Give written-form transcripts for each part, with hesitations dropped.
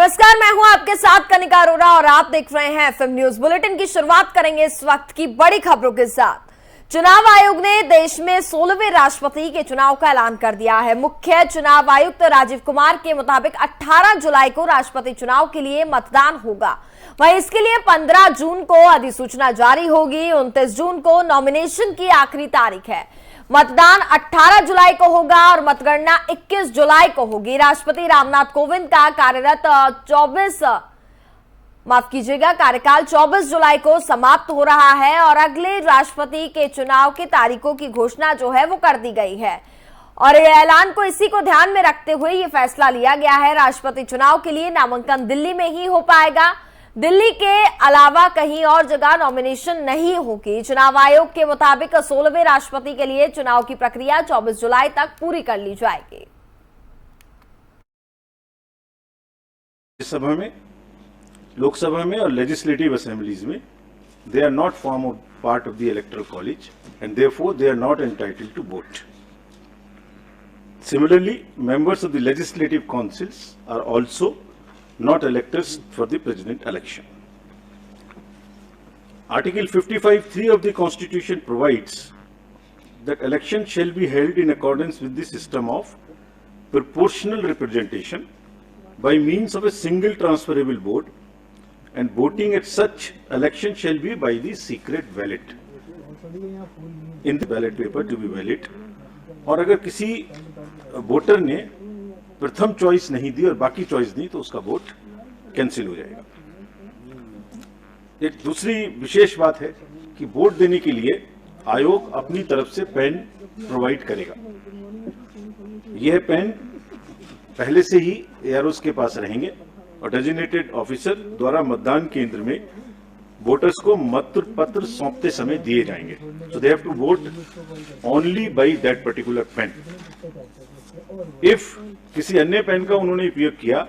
नमस्कार, मैं हूं आपके साथ कनिका अरोरा और आप देख रहे हैं एफएम न्यूज बुलेटिन की शुरुआत करेंगे इस वक्त की बड़ी खबरों के साथ। चुनाव आयोग ने देश में 16वें राष्ट्रपति के चुनाव का ऐलान कर दिया है। मुख्य चुनाव आयुक्त राजीव कुमार के मुताबिक 18 जुलाई को राष्ट्रपति चुनाव के लिए मतदान होगा। वहीं इसके लिए 15 जून को अधिसूचना जारी होगी। 29 जून को नॉमिनेशन की आखिरी तारीख है। मतदान 18 जुलाई को होगा और मतगणना 21 जुलाई को होगी। राष्ट्रपति रामनाथ कोविंद का कार्यकाल 24 जुलाई को समाप्त हो रहा है और अगले राष्ट्रपति के चुनाव की तारीखों की घोषणा जो है वो कर दी गई है और ऐलान को इसी को ध्यान में रखते हुए ये फैसला लिया गया है। राष्ट्रपति चुनाव के लिए नामांकन दिल्ली में ही हो पाएगा। दिल्ली के अलावा कहीं और जगह नॉमिनेशन नहीं होगी। चुनाव आयोग के मुताबिक 16वें राष्ट्रपति के लिए चुनाव की प्रक्रिया 24 जुलाई तक पूरी कर ली जाएगी। सभा में, लोकसभा में और लेजिस्लेटिव असेंबलीज में they are not form of part of the electoral college and therefore they are not entitled to vote. Similarly, members of the legislative councils are also not electors for the president election. Article 55(3) of the Constitution provides that election shall be held in accordance with the system of proportional representation by means of a single transferable vote, and voting at such election shall be by the secret ballot in the ballot paper to be valid. और अगर किसी voter ने प्रथम choice नहीं दी और बाकी choice दी तो उसका वोट कैंसिल हो जाएगा। एक दूसरी विशेष बात है कि वोट देने के लिए आयोग अपनी तरफ से पेन प्रोवाइड करेगा। यह पेन पहले से ही एआरओस के पास रहेंगे और डेजिग्नेटेड ऑफिसर द्वारा मतदान केंद्र में वोटर्स को मत पत्र सौंपते समय दिए जाएंगे। So they have to vote only by that particular pen. If किसी अन्य पेन का उन्होंने उपयोग किया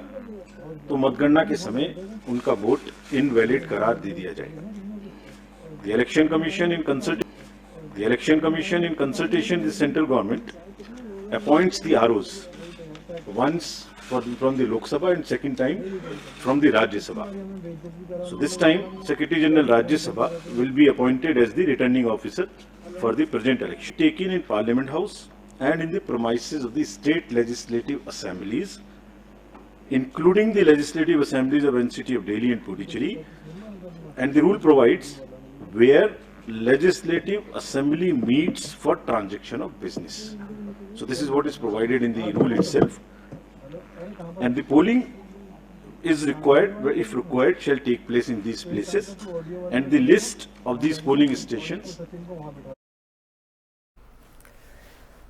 तो मतगणना के समय उनका वोट इनवैलिड करार दे दिया जाएगा। The election commission in consultation with the central government appoints the ROs once from the Lok Sabha and second time from the Rajya Sabha. So this time Secretary General Rajya Sabha will be appointed as the returning officer for the present election. Taken in Parliament House and in the premises of the state legislative assemblies, including the legislative assemblies of NCT of Delhi and Puducherry, and the rule provides where legislative assembly meets for transaction of business. So this is what is provided in the rule itself, and the polling is required, if required, shall take place in these places, and the list of these polling stations.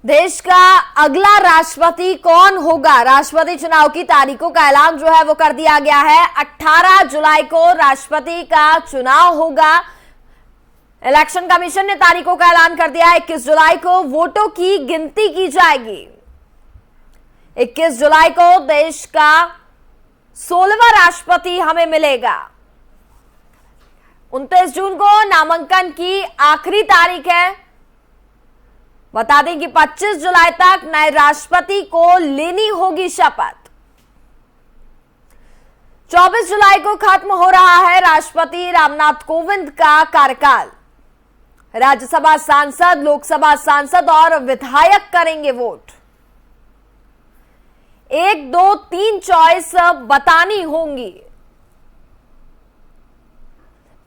देश का अगला राष्ट्रपति कौन होगा? राष्ट्रपति चुनाव की तारीखों का ऐलान जो है वो कर दिया गया है। 18 जुलाई को राष्ट्रपति का चुनाव होगा। इलेक्शन कमीशन ने तारीखों का ऐलान कर दिया है। 21 जुलाई को वोटों की गिनती की जाएगी। 21 जुलाई को देश का 16वां राष्ट्रपति हमें मिलेगा। 29 जून को नामांकन की आखिरी तारीख है। बता दें कि 25 जुलाई तक नए राष्ट्रपति को लेनी होगी शपथ। 24 जुलाई को खत्म हो रहा है राष्ट्रपति रामनाथ कोविंद का कार्यकाल। राज्यसभा सांसद, लोकसभा सांसद और विधायक करेंगे वोट। 1, 2, 3 चॉइस बतानी होंगी।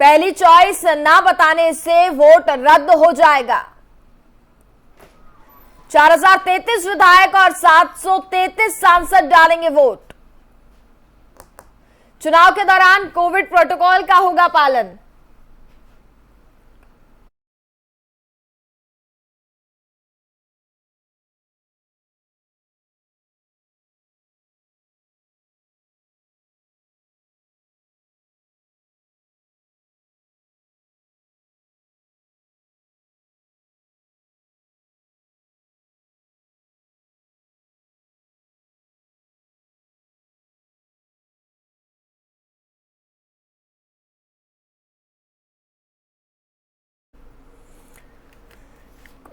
पहली चॉइस ना बताने से वोट रद्द हो जाएगा। 4033 विधायक और 733 सांसद डालेंगे वोट। चुनाव के दौरान कोविड प्रोटोकॉल का होगा पालन।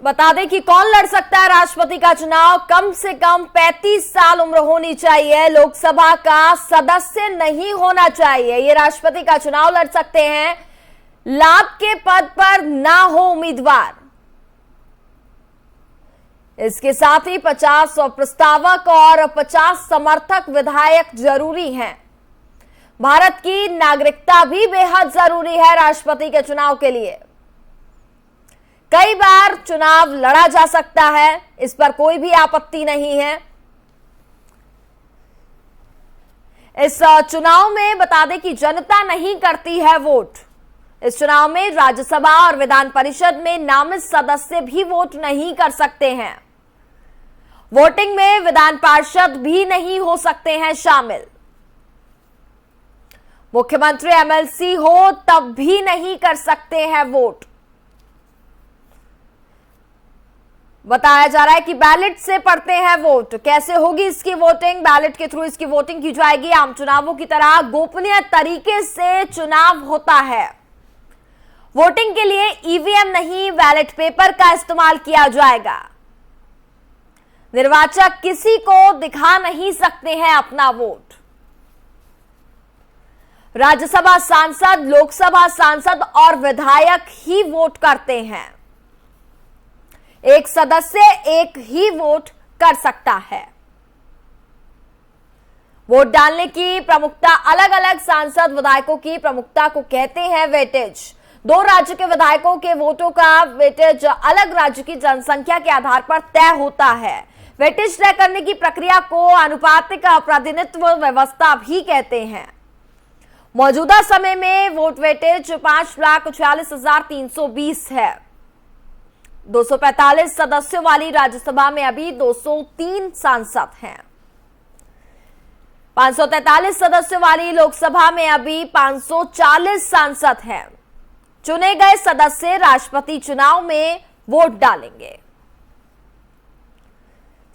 बता दें कि कौन लड़ सकता है राष्ट्रपति का चुनाव। कम से कम 35 साल उम्र होनी चाहिए, लोकसभा का सदस्य नहीं होना चाहिए, ये राष्ट्रपति का चुनाव लड़ सकते हैं। लाभ के पद पर ना हो उम्मीदवार। इसके साथ ही 50 प्रस्तावक और 50 समर्थक विधायक जरूरी हैं। भारत की नागरिकता भी बेहद जरूरी है राष्ट्रपति के चुनाव के लिए। कई बार चुनाव लड़ा जा सकता है, इस पर कोई भी आपत्ति नहीं है। इस चुनाव में बता दें कि जनता नहीं करती है वोट। इस चुनाव में राज्यसभा और विधान परिषद में नामित सदस्य भी वोट नहीं कर सकते हैं। वोटिंग में विधान पार्षद भी नहीं हो सकते हैं शामिल। मुख्यमंत्री एमएलसी हो तब भी नहीं कर सकते हैं वोट। बताया जा रहा है कि बैलेट से पड़ते हैं वोट। कैसे होगी इसकी वोटिंग? बैलेट के थ्रू इसकी वोटिंग की जाएगी। आम चुनावों की तरह गोपनीय तरीके से चुनाव होता है। वोटिंग के लिए ईवीएम नहीं, बैलेट पेपर का इस्तेमाल किया जाएगा। निर्वाचक किसी को दिखा नहीं सकते हैं अपना वोट। राज्यसभा सांसद, लोकसभा सांसद और विधायक ही वोट करते हैं। एक सदस्य एक ही वोट कर सकता है। वोट डालने की प्रमुखता अलग अलग सांसद विधायकों की प्रमुखता को कहते हैं वेटेज। दो राज्य के विधायकों के वोटों का वेटेज अलग राज्य की जनसंख्या के आधार पर तय होता है। वेटेज तय करने की प्रक्रिया को अनुपातिक प्रतिनिधित्व व्यवस्था भी कहते हैं। मौजूदा समय में वोट वेटेज 5,46,320 है। 245 सदस्यों वाली राज्यसभा में अभी 203 सांसद हैं। 543 सदस्यों वाली लोकसभा में अभी 540 सांसद हैं। चुने गए सदस्य राष्ट्रपति चुनाव में वोट डालेंगे।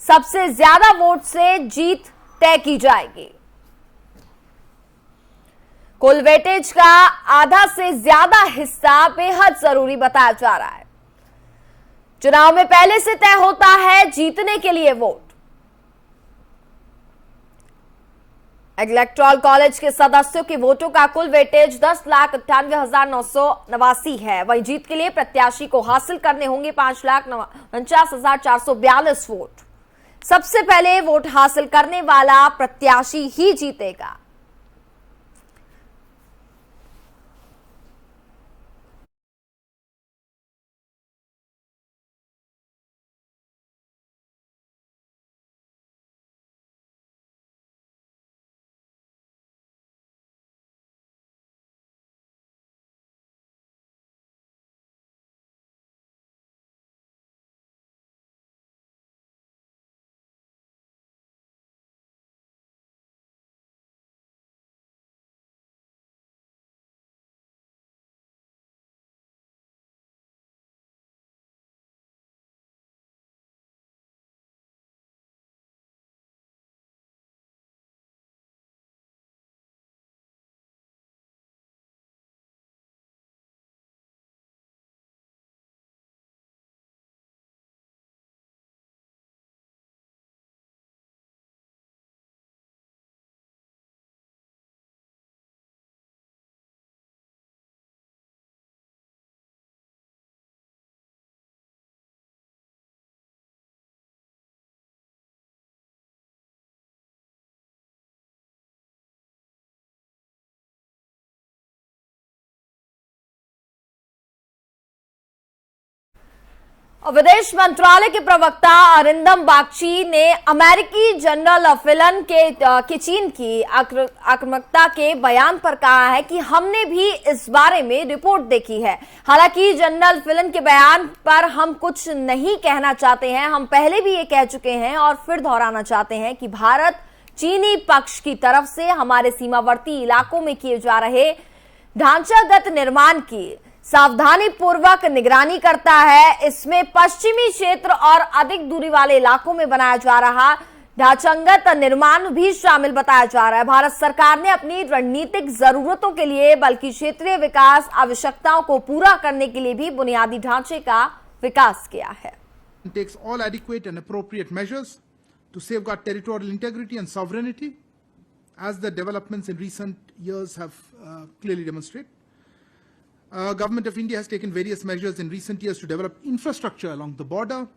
सबसे ज्यादा वोट से जीत तय की जाएगी। कुल वेटेज का आधा से ज्यादा हिस्सा बेहद जरूरी बताया जा रहा है। चुनाव में पहले से तय होता है जीतने के लिए वोट। इलेक्टोरल कॉलेज के सदस्यों के वोटों का कुल वेटेज 10,98,989 है। वहीं जीत के लिए प्रत्याशी को हासिल करने होंगे 5,49,442 वोट। सबसे पहले वोट हासिल करने वाला प्रत्याशी ही जीतेगा। विदेश मंत्रालय के प्रवक्ता अरिंदम बागची ने अमेरिकी जनरल फिलन के चीन की आक्रामकता के बयान पर कहा है कि हमने भी इस बारे में रिपोर्ट देखी है। हालांकि जनरल फिलन के बयान पर हम कुछ नहीं कहना चाहते हैं। हम पहले भी ये कह चुके हैं और फिर दोहराना चाहते हैं कि भारत चीनी पक्ष की तरफ से हमारे सीमावर्ती इलाकों में किए जा रहे ढांचागत निर्माण की सावधानी पूर्वक निगरानी करता है। इसमें पश्चिमी क्षेत्र और अधिक दूरी वाले इलाकों में बनाया जा रहा ढांचागत निर्माण भी शामिल बताया जा रहा है। भारत सरकार ने अपनी रणनीतिक जरूरतों के लिए बल्कि क्षेत्रीय विकास आवश्यकताओं को पूरा करने के लिए भी बुनियादी ढांचे का विकास किया है। Takes all adequate and appropriate measures to safeguard territorial integrity and sovereignty, as the developments in recent years have clearly demonstrated. Government of India has taken various measures in recent years to develop infrastructure along the border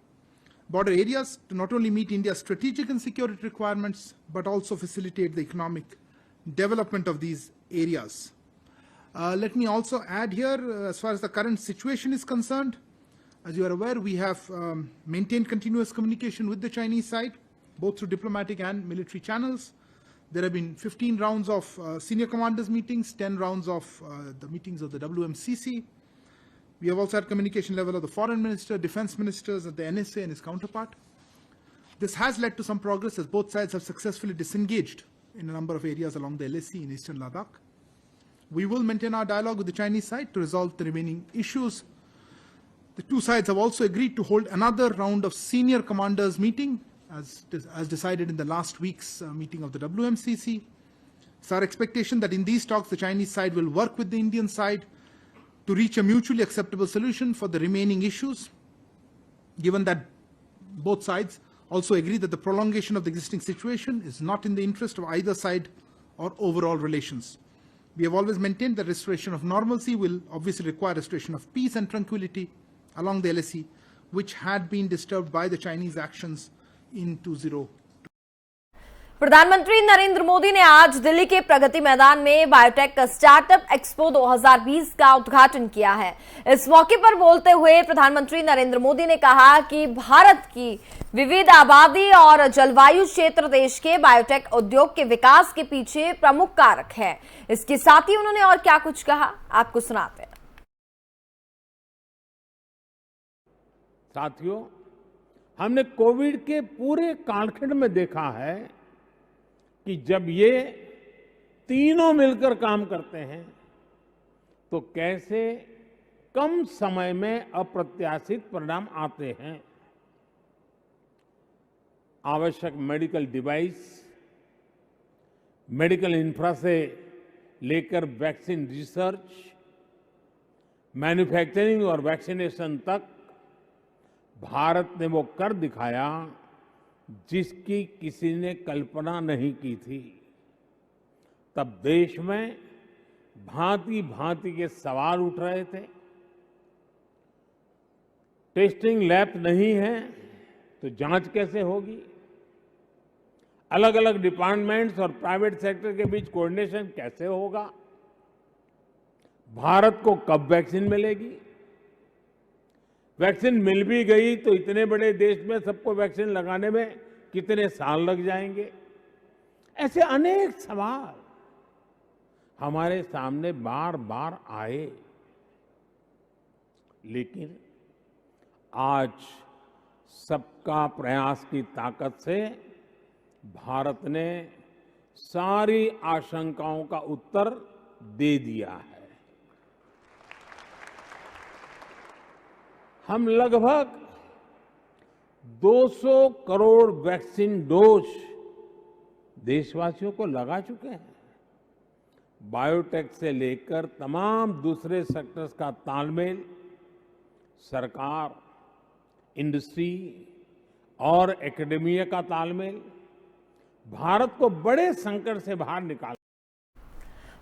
areas to not only meet India's strategic and security requirements, but also facilitate the economic development of these areas. Let me also add here, as far as the current situation is concerned, as you are aware, we have maintained continuous communication with the Chinese side, both through diplomatic and military channels. There have been 15 rounds of senior commanders meetings, 10 rounds of the meetings of the WMCC. We have also had communication level of the foreign minister, defense ministers, at the NSA and his counterpart. This has led to some progress as both sides have successfully disengaged in a number of areas along the LAC in eastern Ladakh. We will maintain our dialogue with the Chinese side to resolve the remaining issues. The two sides have also agreed to hold another round of senior commanders meeting as decided in the last week's meeting of the WMCC. It's our expectation that in these talks the Chinese side will work with the Indian side to reach a mutually acceptable solution for the remaining issues, given that both sides also agree that the prolongation of the existing situation is not in the interest of either side or overall relations. We have always maintained that restoration of normalcy will obviously require restoration of peace and tranquility along the LAC, which had been disturbed by the Chinese actions in 20. प्रधानमंत्री नरेंद्र मोदी ने आज दिल्ली के प्रगति मैदान में biotech startup expo 2020 का उद्घाटन किया है। इस मौके पर बोलते हुए प्रधानमंत्री नरेंद्र मोदी ने कहा कि भारत की विविध आबादी और जलवायु क्षेत्र देश के बायोटेक उद्योग के विकास के पीछे प्रमुख कारक है। इसके साथ ही उन्होंने और क्या कुछ कहा, आपको सुनाते हैं। साथियों, हमने कोविड के पूरे कालखंड में देखा है कि जब ये तीनों मिलकर काम करते हैं तो कैसे कम समय में अप्रत्याशित परिणाम आते हैं। आवश्यक मेडिकल डिवाइस, मेडिकल इंफ्रा से लेकर वैक्सीन रिसर्च, मैन्युफैक्चरिंग और वैक्सीनेशन तक भारत ने वो कर दिखाया जिसकी किसी ने कल्पना नहीं की थी। तब देश में भांति भांति के सवाल उठ रहे थे। टेस्टिंग लैब नहीं है तो जांच कैसे होगी, अलग अलग डिपार्टमेंट्स और प्राइवेट सेक्टर के बीच कोऑर्डिनेशन कैसे होगा, भारत को कब वैक्सीन मिलेगी, वैक्सीन मिल भी गई तो इतने बड़े देश में सबको वैक्सीन लगाने में कितने साल लग जाएंगे। ऐसे अनेक सवाल हमारे सामने बार बार आए, लेकिन आज सबका प्रयास की ताकत से भारत ने सारी आशंकाओं का उत्तर दे दिया है। हम लगभग 200 करोड़ वैक्सीन डोज देशवासियों को लगा चुके हैं। बायोटेक से लेकर तमाम दूसरे सेक्टर्स का तालमेल सरकार, इंडस्ट्री और एकेडमिया का तालमेल भारत को बड़े संकट से बाहर निकाल।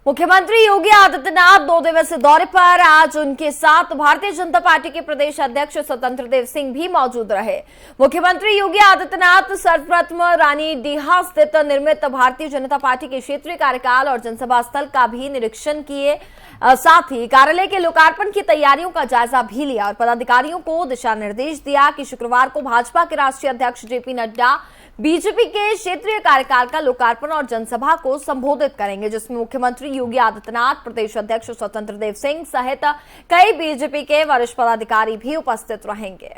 मुख्यमंत्री योगी आदित्यनाथ 2 दिवसीय दौरे पर, आज उनके साथ भारतीय जनता पार्टी के प्रदेश अध्यक्ष स्वतंत्र देव सिंह भी मौजूद रहे। मुख्यमंत्री योगी आदित्यनाथ सर्वप्रथम रानी डीहा स्थित निर्मित भारतीय जनता पार्टी के क्षेत्रीय कार्यकाल और जनसभा स्थल का भी निरीक्षण किए, साथ ही कार्यालय के लोकार्पण की तैयारियों का जायजा भी लिया और पदाधिकारियों को दिशा निर्देश दिया कि शुक्रवार को भाजपा के राष्ट्रीय अध्यक्ष जेपी नड्डा बीजेपी के क्षेत्रीय कार्यकाल का लोकार्पण और जनसभा को संबोधित करेंगे, जिसमें मुख्यमंत्री योगी आदित्यनाथ, प्रदेश अध्यक्ष स्वतंत्र देव सिंह सहित कई बीजेपी के वरिष्ठ पदाधिकारी भी उपस्थित रहेंगे।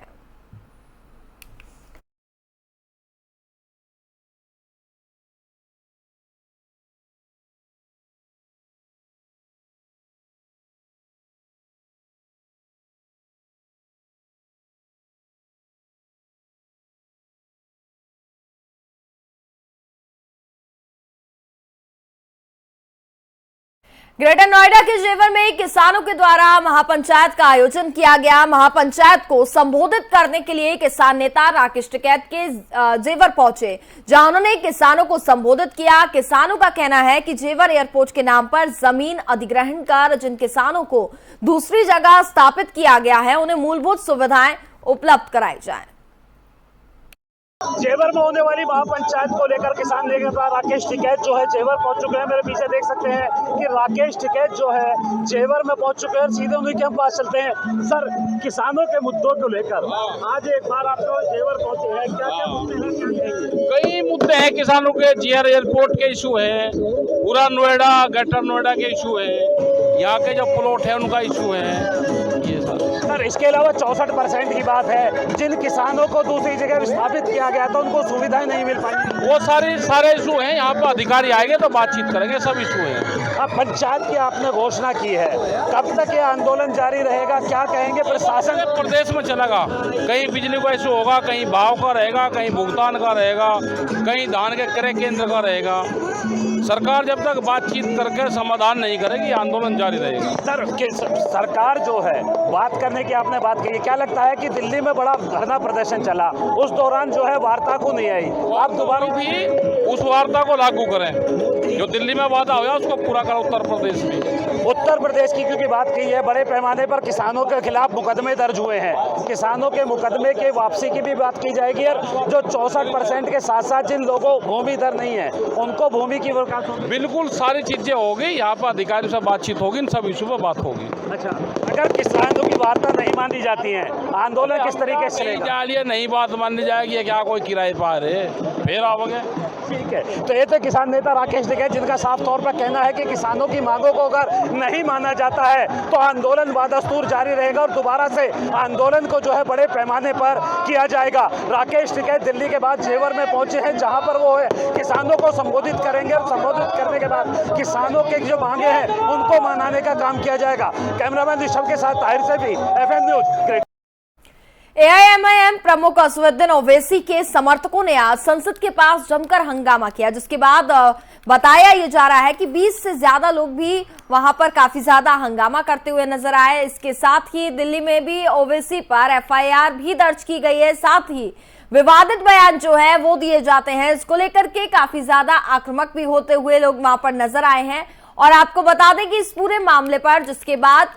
ग्रेटर नोएडा के जेवर में किसानों के द्वारा महापंचायत का आयोजन किया गया। महापंचायत को संबोधित करने के लिए किसान नेता राकेश टिकैत के जेवर पहुंचे, जहां उन्होंने किसानों को संबोधित किया। किसानों का कहना है कि जेवर एयरपोर्ट के नाम पर जमीन अधिग्रहण कर जिन किसानों को दूसरी जगह स्थापित किया गया है, उन्हें मूलभूत सुविधाएं उपलब्ध कराई जाए। जेवर में होने वाली महापंचायत को लेकर किसान नेता राकेश टिकैत जो है जेवर पहुंच चुके हैं। मेरे पीछे देख सकते हैं कि राकेश टिकैत जो है जेवर में पहुंच चुके हैं। सीधे उन्हीं के हम पास चलते हैं। सर, किसानों के मुद्दों को लेकर आज एक बार आप लोग जेवर पहुंचे हैं, क्या क्या मुद्दे हैं, क्या कहेंगे? कई मुद्दे हैं किसानों के। जेवर एयरपोर्ट के इशू है, पूरा नोएडा ग्रेटर नोएडा के इशू है, यहाँ के जो प्लॉट है उनका इशू है। ये सर, इसके अलावा 64% की बात है, जिन किसानों को दूसरी जगह विस्थापित किया गया था उनको सुविधाएं नहीं मिल पाई। वो सारे इशू हैं। यहाँ पर अधिकारी आएंगे तो बातचीत करेंगे, सब इशू है। अब पंचायत की आपने घोषणा की है, कब तक ये आंदोलन जारी रहेगा, क्या कहेंगे प्रशासन? प्रदेश में चलेगा, कहीं बिजली का इशू होगा, कहीं भाव का रहेगा, कहीं भुगतान का रहेगा, कहीं धान के क्रय केंद्र का रहेगा। सरकार जब तक बातचीत करके समाधान नहीं करेगी, आंदोलन जारी रहेगा। सर, सरकार जो है बात करने की आपने बात की, क्या लगता है कि दिल्ली में बड़ा धरना प्रदर्शन चला, उस दौरान जो है वार्ता को नहीं आई, आप दोबारा भी उस वार्ता को लागू करें। जो दिल्ली में वादा हुआ उसको पूरा करें उत्तर प्रदेश में। उत्तर प्रदेश की क्योंकि बात की है, बड़े पैमाने पर किसानों के खिलाफ मुकदमे दर्ज हुए हैं। किसानों के मुकदमे के वापसी की भी बात की जाएगी और जो 64% के साथ साथ जिन लोगों भूमि दर नहीं है उनको भूमि की बिल्कुल सारी चीजें होगी। यहाँ पर अधिकारियों से बातचीत होगी, इन सब इशू पर बात होगी। अच्छा, अगर किसानों की वार्ता नहीं मानी जाती है, आंदोलन किस तरीके से चलेगा? नहीं बात मानी जाएगी, क्या कोई किराए पर है फिर आओगे? ठीक है, तो ये तो किसान नेता राकेश टिकैत, जिनका साफ तौर पर कहना है कि किसानों की मांगों को अगर नहीं माना जाता है तो आंदोलन वादस्तूर जारी रहेगा और दोबारा से आंदोलन को जो है बड़े पैमाने पर किया जाएगा। राकेश टिकैत दिल्ली के बाद जेवर में पहुंचे हैं, जहां पर वो किसानों को संबोधित करेंगे और संबोधित करने के बाद किसानों के जो मांगे हैं उनको मनाने का काम किया जाएगा। कैमरामैन ऋषभ के साथ ताहिर से भी FM न्यूज। एआईएमआईएम प्रमुख असदुद्दीन ओवैसी के समर्थकों ने आज संसद के पास जमकर हंगामा किया, जिसके बाद बताया यह जा रहा है कि 20 से ज्यादा लोग भी वहां पर काफी ज्यादा हंगामा करते हुए नजर आए। इसके साथ ही दिल्ली में भी ओवैसी पर एफआईआर भी दर्ज की गई है। साथ ही विवादित बयान जो है वो दिए जाते हैं, इसको लेकर के काफी ज्यादा आक्रामक भी होते हुए लोग वहां पर नजर आए हैं। और आपको बता दें कि इस पूरे मामले पर जिसके बाद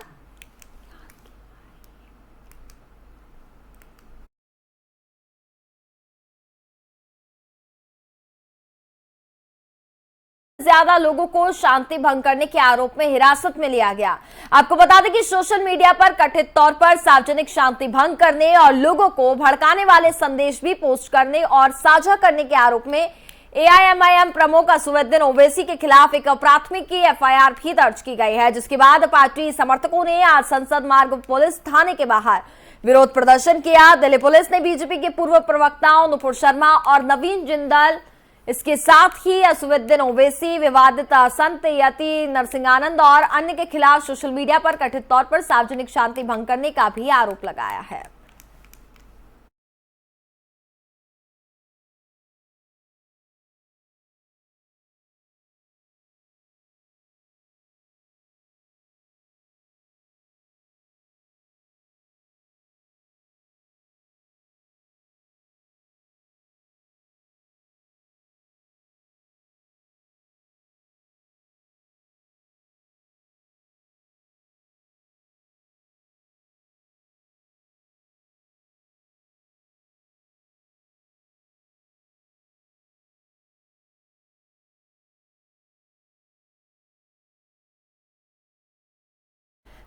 ज्यादा लोगों को शांति भंग करने के आरोप में हिरासत में लिया गया। आपको बता दें कि सोशल मीडिया पर कथित तौर पर सार्वजनिक शांति भंग करने और लोगों को भड़काने वाले संदेश भी पोस्ट करने और साझा करने के आरोप में एआईएमआईएम प्रमुख असदुद्दीन ओवैसी के खिलाफ एक प्राथमिकी एफआईआर भी दर्ज की गई है, जिसके बाद पार्टी समर्थकों ने आज संसद मार्ग पुलिस थाने के बाहर विरोध प्रदर्शन किया। दिल्ली पुलिस ने बीजेपी के पूर्व प्रवक्ताओं नुपुर शर्मा और नवीन जिंदल, इसके साथ ही असदुद्दीन ओवैसी, विवादित संत यति नरसिंहानंद और अन्य के खिलाफ सोशल मीडिया पर कथित तौर पर सार्वजनिक शांति भंग करने का भी आरोप लगाया है।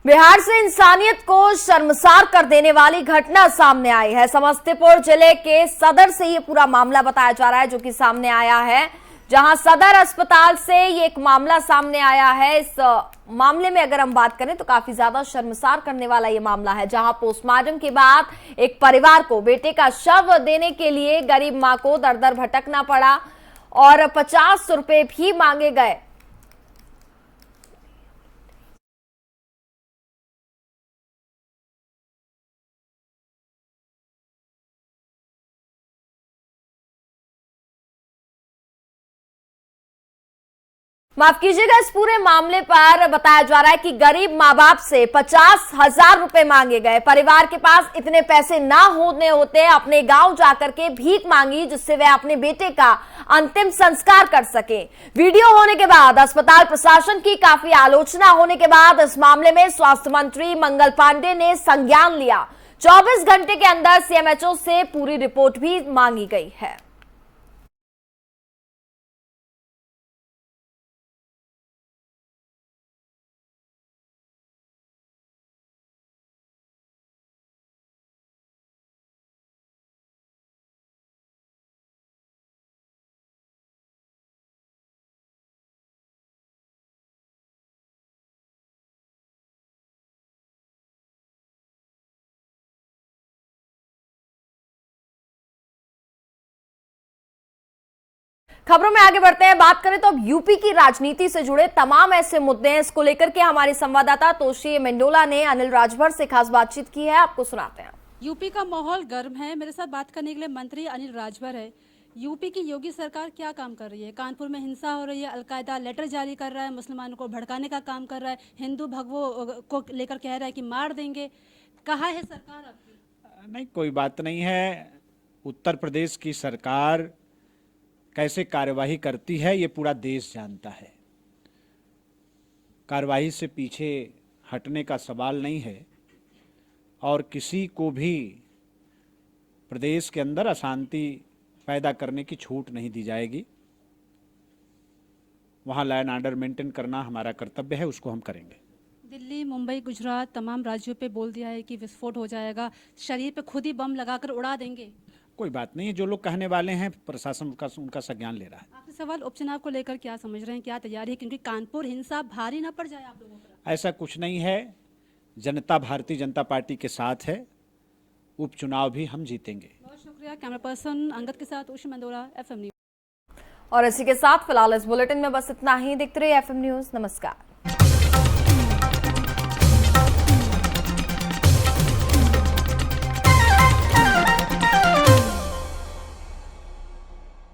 बिहार से इंसानियत को शर्मसार कर देने वाली घटना सामने आई है। समस्तीपुर जिले के सदर से ये पूरा मामला बताया जा रहा है, जो कि सामने आया है, जहां सदर अस्पताल से ये एक मामला सामने आया है। इस मामले में अगर हम बात करें तो काफी ज्यादा शर्मसार करने वाला ये मामला है, जहां पोस्टमार्टम के बाद एक परिवार को बेटे का शव देने के लिए गरीब मां को दर दर भटकना पड़ा और 50 रुपए भी मांगे गए। माफ कीजिएगा, इस पूरे मामले पर बताया जा रहा है कि गरीब माँ बाप से 50,000 रुपए मांगे गए। परिवार के पास इतने पैसे ना होते अपने गांव जाकर के भीख मांगी जिससे वे अपने बेटे का अंतिम संस्कार कर सके। वीडियो होने के बाद अस्पताल प्रशासन की काफी आलोचना होने के बाद इस मामले में स्वास्थ्य मंत्री मंगल पांडे ने संज्ञान लिया। 24 घंटे के अंदर सीएमएचओ से पूरी रिपोर्ट भी मांगी गई है। खबरों में आगे बढ़ते हैं। बात करें तो अब यूपी की राजनीति से जुड़े तमाम ऐसे मुद्दे हैं, इसको लेकर के हमारी संवाददाता तोशी मेंडोला ने अनिल राजभर से खास बातचीत की है, आपको सुनाते हैं। यूपी का माहौल गर्म है। मेरे साथ बात करने के लिए मंत्री अनिल राजभर है। यूपी की योगी सरकार क्या काम कर रही है? कानपुर में हिंसा हो रही है, अलकायदा लेटर जारी कर रहा है, मुसलमानों को भड़काने का काम कर रहा है, हिंदू भगवों को लेकर कह रहा है कि मार देंगे। कहाँ है सरकार आपकी? नहीं, कोई बात नहीं है। उत्तर प्रदेश की सरकार कैसे कार्यवाही करती है ये पूरा देश जानता है। कार्यवाही से पीछे हटने का सवाल नहीं है और किसी को भी प्रदेश के अंदर अशांति पैदा करने की छूट नहीं दी जाएगी। वहाँ लॉ एंड ऑर्डर मेंटेन करना हमारा कर्तव्य है, उसको हम करेंगे। दिल्ली, मुंबई, गुजरात तमाम राज्यों पे बोल दिया है कि विस्फोट हो जाएगा, शरीर पे खुद ही बम लगाकर उड़ा देंगे। कोई बात नहीं है, जो लोग कहने वाले हैं प्रशासन उनका संज्ञान ले रहा है। आखिरी सवाल, उपचुनाव को लेकर क्या समझ रहे हैं, क्या तैयारी है? क्योंकि कानपुर हिंसा भारी ना पड़ जाए आप लोगों पर। ऐसा कुछ नहीं है, जनता भारतीय जनता पार्टी के साथ है, उपचुनाव भी हम जीतेंगे। बहुत शुक्रिया। कैमरा पर्सन अंगद के साथ उषा मंदोरा, FM न्यूज। और इसी के साथ फिलहाल इस बुलेटिन में बस इतना ही। देखते रहिए FM न्यूज। नमस्कार।